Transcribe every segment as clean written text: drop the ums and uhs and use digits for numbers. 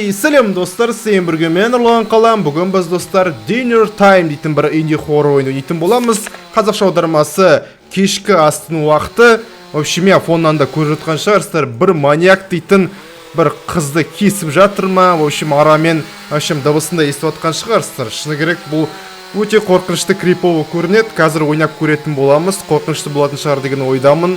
Окей, сәлем достар, сен бірге мен Нұрлан қалам. Бүгін біз достар Dinner Time дейтін бір инди хоррор ойын ойнайтын боламыз. Қазақша аудармасы кешкі астың уақыты. В общем, я фоннан да көріп жатқан шығарсыздар, бір маньяк дейтін бір қызды кесіп жатыр ма? В общем, арамен дыбысында естіп жатқан шығарсыздар. Шыны керек, бұл өте қорқынышты, крипово көрінеді. Қазір ойнап көретін боламыз. Қорқынышты болатын шығар деген ойдамын.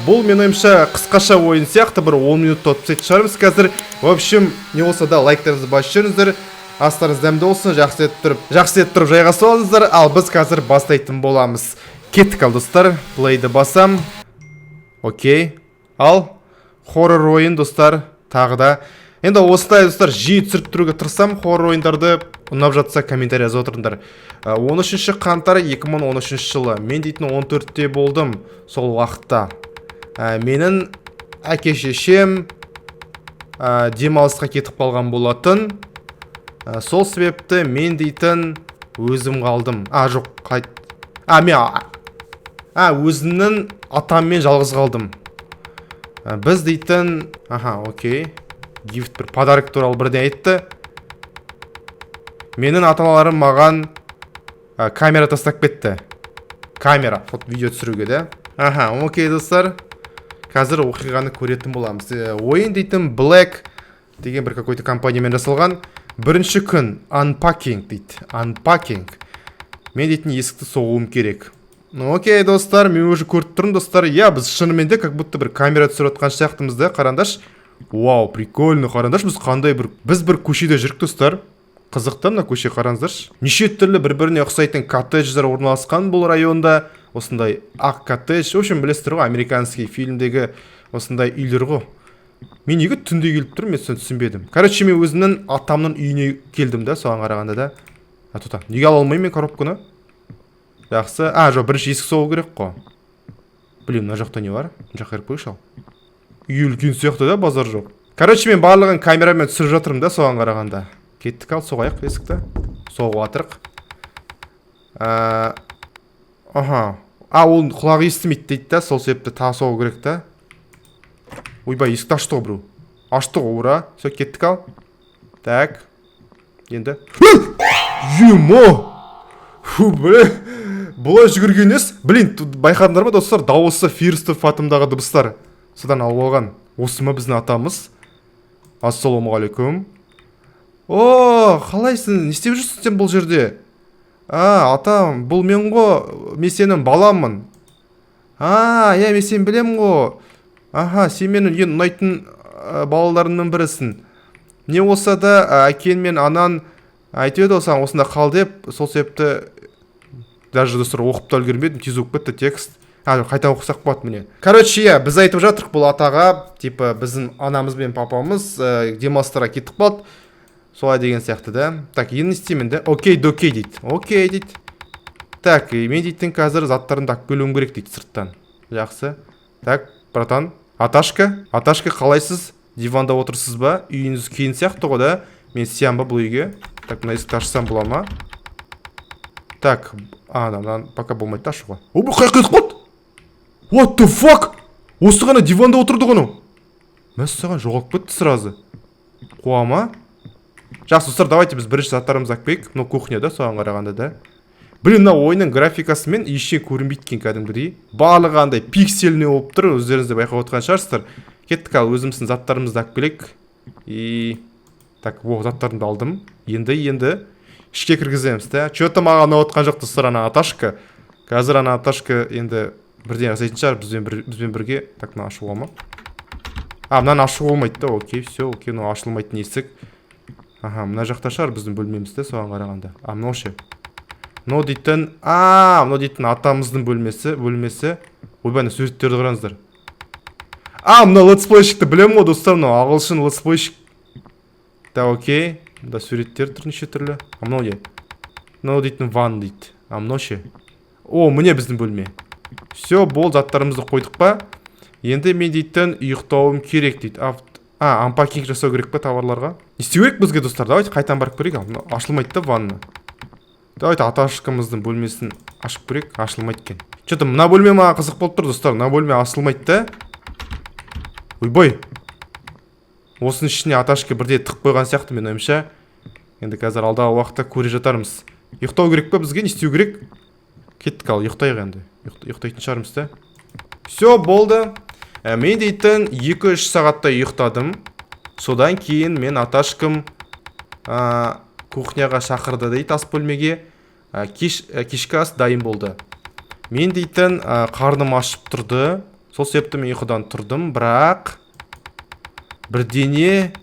Бұл мен ойымша қысқаша ойын сияқты, бір 10 минутта өтіп шығармыз қазір. В общем, не болса да лайктарыңызды басып жүріңіздер. Астарыңыз дәмді болсын, жақсы етіп тұрып жайғасып алыңыздар. Ал біз қазір бастайтын боламыз. Кеттік ал достар, плейді басам. Окей. Ал хоррор ойын достар, тағы да. Енді осылай достар, жиі түсіріп тұруға тырысам хоррор ойындарды. Ұнап жатса комментарий жазып отырыңдар. 13 қаңтар 2013 жылы. Мен дейтін 14-те болдым сол уақытта. Менің әке шешем демалысқа кетіп қалған болатын. Сол себепті мен дейтін өзім қалдым. Жоқ, өзімнің атаммен жалғыз қалдым. Біз дейтін, окей. Гифт бір подарок туралы бірден айтты. Менің ата-аналарым маған камера тастап кетті. Камера, видео түсіруге де. Окей достар. Қазір оқиғаны көретін боламыз. Ойын дейтін Black деген бір какой-то компаниямен жасалған. Бірінші күн unpacking дейді. Unpacking. Мен дейтін есікті соғуым керек. Окей достар, мен уже көріп тұрмын достар. Біз шынымен де как будто бір камера түсіріп отқан сияқтымызды. Қарандаш. Вау, прикольно. Қарандаш, біз бір көшеде жүрік достар. Қызықты мына көше, қараңыздаршы. Неше түрлі бір-біріне ұқсайтын коттедждер орналасқан бұл районда. Осындай ақ коттедж. В общем, білесіздер ғой, американский фильмдегі осындай үйлер ғой. Мен неге түнде келіп тұрмын, мен түсінбедім. Короче, мен өзімнің атамның үйіне келдім да, соған қарағанда да. Неге ала алмаймын мен коробканы? Жақсы. Жоқ, бірінші есік соғу керек қой. Білем, мына жақта не бар? Мына жаққа еріп қойшы ал. Үй үлкен сияқты да, базар жоқ. Короче, мен барлығын камерамен түсіріп жатырмын да, соған қарағанда. Кеттік ал, соғайық есікті. Соғу атырық. Ол құлағы естімейді дейді да, сол себепті тағы соғу керек та. Ойбай, есікті ашты ғой, бұру. Ашты ғой, ұра. Все, кеттік ал. Так. Енді. Емо! Бұлай жүгіргенес. Блин, байқадыңдар ма достар, дауысы Фирсті Фатымдағы дыбыстар. Содан алып алған. Осы ма біздің атамыз? Ассалаумағалейкум. Қалайсың? Не істеп жүрсің сен бұл жерде? Атам, бұл мен ғой, мен сенің баламын. Мен сен білем ғой. Сен менің ең ұнайтын балаларымның бірісің. Не болса да, әкен мен анан айтеді осыған осында қал деп, сол себепті даже достар оқып та үлгермедім, тез оқып кетті текст. Қайта оқысақ болады міне. Короче, біз айтып жатырық бұл атаға, типа біздің анамыз бен папамыз демалыстарға кетіп қалды. Солай деген сияқты да. Так, енді істеймін да. Окей дейді. Окей дейді. Так, мен дейтін қазір заттарымды алып келуім керек дейді сырттан. Жақсы. Так, братан. Аташка, қалайсыз? Диванда отырсыз ба? Үйіңіз кейін сияқты ғой да. Мен сиям ба бұл үйге? Так, мына есікті ашсам бола ма? Так, пока болмайды ашуға. Бұл қай кетіп қалды? What the fuck? Осы ғана диванда отырды ғана. Мәссаған жоғалып кетті сразу. Қуа ма? Жақсы достар, давайте біз бірінші заттарымызды алып келейік. Мынау кухня да, соған қарағанда да. Блин, мына ойынның графикасымен ешке көрінбейді кәдімгідей. Барлығы андай пиксельный болып тұр, өздеріңізде байқап отқан шығарсыздар. Кеттік ал, өзіміздің заттарымызды алып келейік. Так, заттарымды алдым. Енді ішке кіргіземіз да. Че-то маған ұнап отқан жоқ достар, ана Аташка. Қазір ана Аташка енді бірден жасайтын шығар бізбен бірге. Так, мына ашуға ма? Мынаны ашу болмайды да. Окей, все, окей, мына ашылмайтын есік. Мына жақта шығар біздің бөлмемізді соған қарағанда. Мынау ше. Мынау дейтін атамыздың бөлмесі. Ойбай, суреттерді қараңыздар. Мына летсплейшікті білем ғой достар, мынау ағылшын летсплейшік. Да, окей. Мында суреттер тұр неше түрлі. Мынау не? Мынау дейтін ван дейді. Мынау ше. Міне біздің бөлме. Все, бол, заттарымызды қойдық па? Енді мен дейтін ұйықтауым керек дейді. Unpacking жасау керек па товарларға? Не істеу керек бізге достар? Давайте қайтан барып көрейік. Ашылмайды да ванна. Давайте Аташкамыздың бөлмесін ашып көрейік. Ашылмайды екен. Что-то мына бөлме маған қызық болып тұр достар. Мына бөлме ашылмайды да. Ойбай. Осының ішіне Аташка бірде тық қойған сияқты мен ойымша. Енді қазір алдағы уақытта көре жатармыз. Ұйықтау керек па бізге, не істеу керек? Кеттік, ал ұйықтайық енді. Ұйықтайтын шығармыз да. Все, болды. Мен дейтін 2-3 сағатта ұйықтадым. Содан кейін мен Аташкам кухняға шақырды дейді, ас бөлмеге. Кешкі ас дайын болды. Мен дейтін қарным ашып тұрды. Сол себепті мен ұйқыдан тұрдым, бірақ бірдене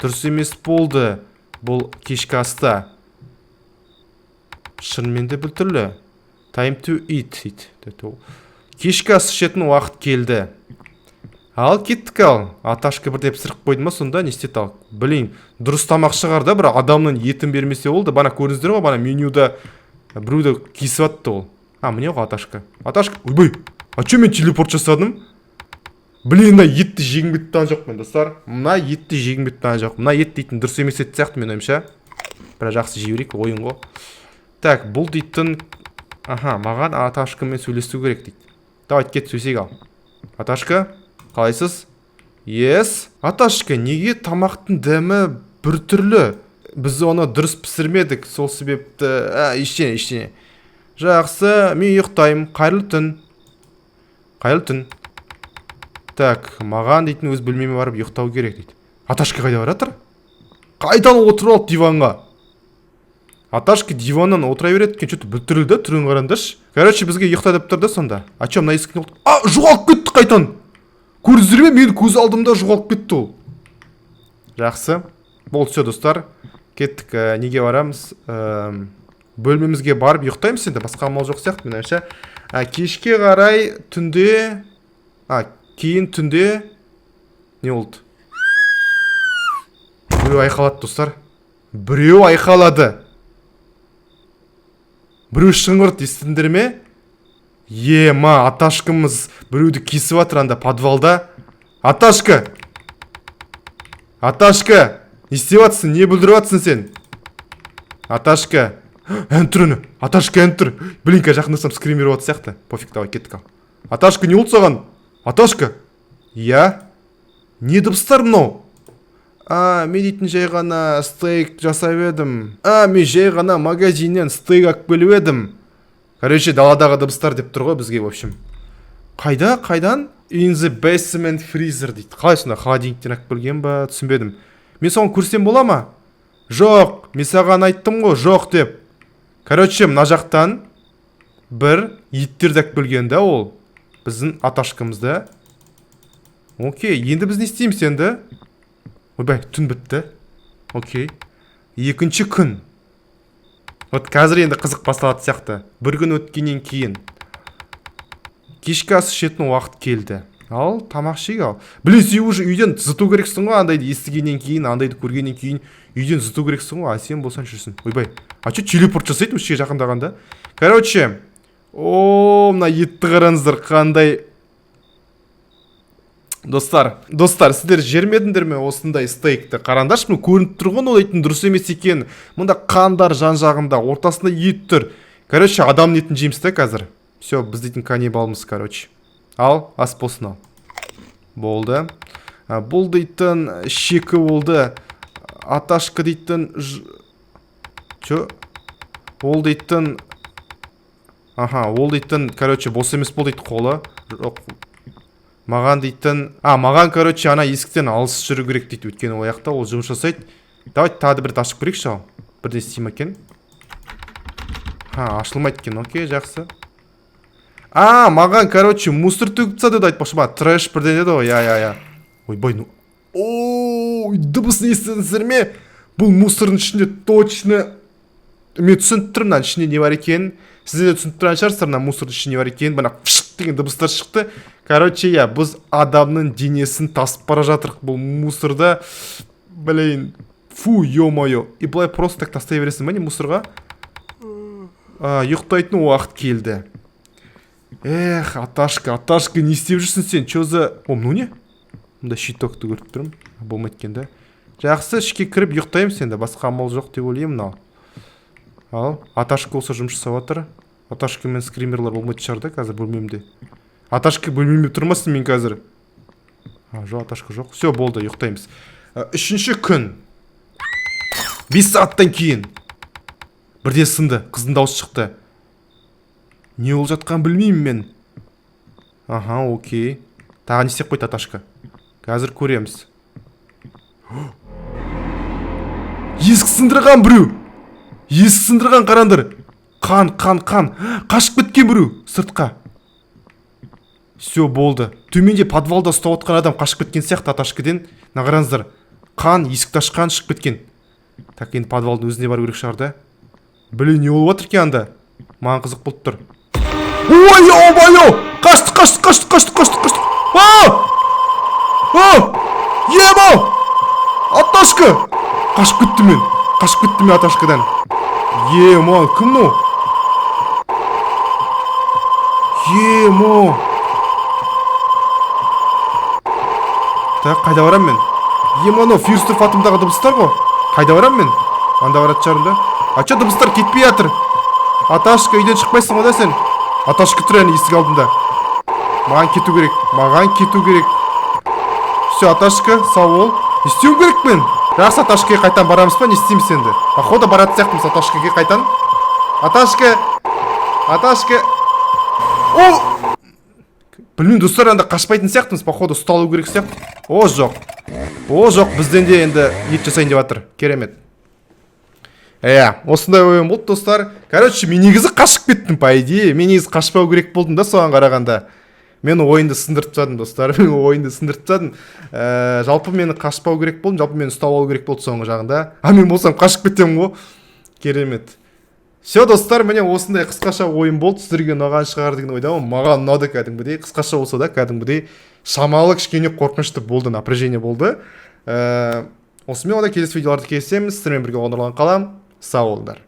дұрыс емес болды бұл кешкі аста. Шынымен де біртүрлі. Time to eat. Кешкі ас ішетін уақыт келді. Ал кеттік ал. Аташка бірде пісіріп қойды ма сонда, не істеді ал? Білейін, дұрыс тамақ шығар да, бір адамның етін бермесе болды. Бана көрдіңіздер ме, бана менюда біреуді кесіп атты ол. Міне ғой Аташка. Аташка, ойбай, че мен телепорт жасадым? Блин, мына етті жегім беттен жоқ мен, достар. Мына етті жегім беттен жоқ. Мына ет дейтін дұрыс емес ет сияқты мен ойымша. Бірақ жақсы жей берейік, ойын ғой. Так, бұл дейтін... маған Аташкамен сөйлесу керек дейді. Давай кет сөйлесейік ал. Аташка, қалайсыз? Yes. Аташка, неге тамақтың дәмі бір түрлі? Біз оны дұрыс пісірмедік, сол себепті... ештеңе. Жақсы, мен ұйықтаймын. Қайырлы түн. Так, маған дейтін өз бөлмеме барып ұйықтау керек дейді. Аташка қайда баратыр? Қайдан отырып алды диванға? Аташка диваннан отыра береді екен, что-то бүлтірілді, түрін қарандаш. Короче, бізге ұйықта деп тұрды сонда. Че, мына есіктен oldu? Жоғалып кетті қайтан. Көрдіңіздер ме? Мен көз алдымда жоғалып кетті ол. Жақсы. Болды, все, достар. Кеттік, неге барамыз? Бөлмемізге барып ұйықтаймыз енді, басқа амал жоқ сияқты мен ойымша. Кешке қарай түнде, кейін түнде не болды? Біреу айқалады, достар. Біреу айқалады. Біреу шыңғырды, естідіңдер ме? Аташкамыз біреуді кесіп жатыр анда подвалда. Аташка, не істеп жатсың? Не бүлдіріп жатсың сен? Аташка, Аташка әнтір. Блин, жақындасам скример болады сияқты. Пофиг, давай, кеттік ал. Аташка, не болды саған? Аташка? Не дыбыстар мынау? Мен дейтін жай ғана стейк жасап едім. Мен жай ғана магазиннен стейк алып келіп едім. Короче, даладағы дыбыстар деп тұр ғой бізге, в общем. Қайдан? In the basement freezer дейді. Қалай сонда, холодильниктен алып келген ба, түсінбедім. Мен соған көрсем бола ма? Жоқ, мен саған айттым ғой, жоқ деп. Короче, мына жақтан бір еттерді алып келген да ол. Біздің Аташкамызда. Окей, енді біз не істейміз енді? Ойбай, түн бітті. Окей. Екінші күн. Вот қазір енді қызық басталады сияқты. Бір күн өткеннен кейін. Кешкі ас ішетін уақыт келді. Ал, тамақ жейік ал. Блин, сен уже үйден зыту керексің ғой, андайды естігеннен кейін, андайды көргеннен кейін үйден зыту керексің ғой, сен болсан жүрсің. Ойбай. Че телепорт жасайды үшке жақындағанда? Короче, мына етті қараңыздар қандай. Достар, сіздер жермедіңдер ме осындай стейкті? Қараңдаршы, мен көрініп тұрған ол еттің дұрыс емес екен. Мұнда қандар жан-жағында, ортасында ет тұр. Короче, адам етін жейміз та қазір. Все, біз дейтін каннибалмыз, короче. Ал, ас болсын ал. Болды. Бұл дейтін шекі болды. Аташка дейтін... Ол дейтін... Ол дейтін, короче, бос емес бол дейді қолы. Маған дейтін... маған, короче, ана есіктен алыс жүру керек дейді. Өйткені ояқта ол жұмыс жасайды. Давай, тағы бірді ашып көрейікші ал. Бірден істейм екен. Ашылмайды екен, окей, жақсы. Маған, короче, мусор төгіп тастады деді айтпақшы ма. Трэш бірден еді ғой, Ойбай, дыбысын естідіңіздер ме? Бұл мусордың ішінде точно... Мен түсініп тұрмын, ішінде не бар екен. Сіздер де түсініп тұрған шығарсыздар, мусордың ішінде не бар екен. Бана фшт деген дыбыстар шықты. Короче, біз адамның денесін тасып бара жатырық бұл мусорда. Блин, фу, ё-моё. И былай просто так тастай бересің бе не мусорға? Ұйықтайтын уақыт келді. Аташка, не істеп жүрсің сен? Чё за... Мынау не? Мұнда щитокты көріп тұрмын. Болмайды екен да. Жақсы, ішке кіріп ұйықтаймыз енді. Басқа амал жоқ деп ойлаймын ал. Ал, Аташка осы жұмыс жасап жатыр. Аташка мен скримерлар болмайды шығар да қазір бөлмемде. Аташка бөлмемде тұрмасын мен қазір. Жоқ, Аташка жоқ. Все, болды, ұйықтаймыз. Үшінші күн 5 сағаттан кейін бірде сынды, қыздың дауысы шықты. Не болып жатқанын білмеймін мен. Аха, окей. Тағы не істеп қойды Аташка? Қазір көреміз. Есік сындырған біреу. Есік сындырған, қараңдар. Қан. Қашып кеткен біреу сыртқа. Все, болды. Төменде подвалда ұстап отқан адам қашып кеткен сияқты Аташкіден. Қараңыздар. Қан, есікті ашқан, шығып кеткен. Так, енді подвалдың өзіне бару керек шығар да. Блин, не болып жатыр екен анда? Маған қызық болып тұр. Ой, ой, қашты. Ема! Аташка! Қашып кетті мен Аташкадан. Ема, кім ну? Ема! Так, қайда барам мен? Ема, но Фирстов атымдағы дыбыстар ғой. Қайда барам мен? Анда барат шығарым да. А че дыбыстар кетпей жатыр? Аташка, үйден шықпайсың ғой да сен? Аташка тұр әне есік алдында. Маған кету керек. Все, Аташка, сау бол. Не істеуім керек мен? Жақсы, Аташкаға қайтан барамыз ба? Не істейміз енді? Походу баратын сияқтымыз Аташкаға қайтан. Аташка. О! Білмеймін, достар, анда қашпайтын сияқтымыз. Походу ұсталу керек сияқты. О, жоқ, бізден де енді ет жасайын деп жатыр. Керемет. Осындай ойым болды, достар. Короче, мен негізі қашып кеттім, по идее. Мен негізі қашпау керек болдым да соған қарағанда. Мен ойынды сындырып тастадым, достар. Жалпы мені қашпау керек болдым, жалпы мені ұстап алу керек болды соңғы жағында. Мен болсам қашып кетемін ғой. Керемет. Все, достар, міне осындай қысқаша ойын болды. Сіздерге ұнаған шығар деген ойдамын. Маған ұнады кәдімгідей. Қысқаша болса да кәдімгідей шамалы кішкене қорқынышты болды, напряжение болды. Осымен онда келесі видеоларды кездесеміз. Сіздермен бірге оралған қалам. Сау болыңдар.